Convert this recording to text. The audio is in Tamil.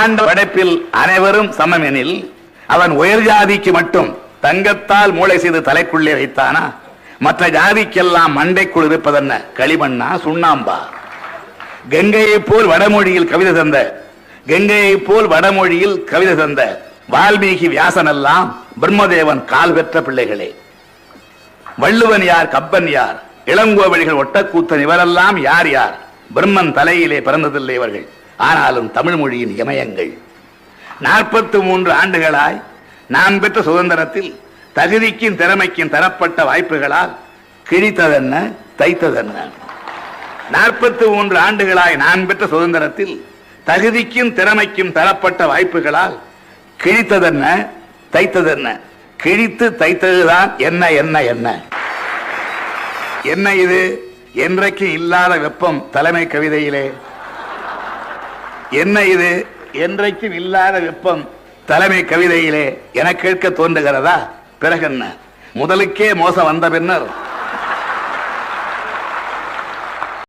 ஆண்ட படைப்பில் அனைவரும் சமம் எனில் அவன் உயர் ஜாதிக்கு மட்டும் தங்கத்தால் மூளை செய்து தலைக்குள்ளே வைத்தானா? மற்ற ஜாதிக்கெல்லாம் மண்டைக்குள் இருப்பதென்ன? களிமண்ணா சுண்ணாம்பா? கங்கையை போல் வடமொழியில் கவிதை தந்த வால்மீகி வியாசன் எல்லாம் பிரம்மதேவன் கால் பெற்ற பிள்ளைகளே. வள்ளுவன் யார்? கப்பன் யார்? இளங்கோவடிகள் ஒட்டக்கூத்தன் இவரெல்லாம் யார் யார்? பிரம்மன் தலையிலே பிறந்ததில்லை இவர்கள். ஆனாலும் தமிழ் மொழியின் இமயங்கள். 43 ஆண்டுகளாய் நான் பெற்ற சுதந்திரத்தில் தகுதிக்கும் திறமைக்கும் தரப்பட்ட வாய்ப்புகளால் கிழித்ததென்ன தைத்ததென்ன? 43 ஆண்டுகளாய் நான் பெற்ற சுதந்திரத்தில் தகுதிக்கும் திறமைக்கும் தரப்பட்ட வாய்ப்புகளால் கிழித்ததென்ன தைத்ததென்ன? கிழித்து தைத்ததுதான் என்ன என்ன என்ன என்ன இது? என்றைக்கு இல்லாத வெப்பம் தலைமை கவிதையிலே. என்ன இது? என்றைக்கும் இல்லாத வெப்பம் தலைமை கவிதையிலே என கேட்க தோன்றுகிறதா? பிறகு என்ன? முதலுக்கே மோசம் வந்த பின்னர்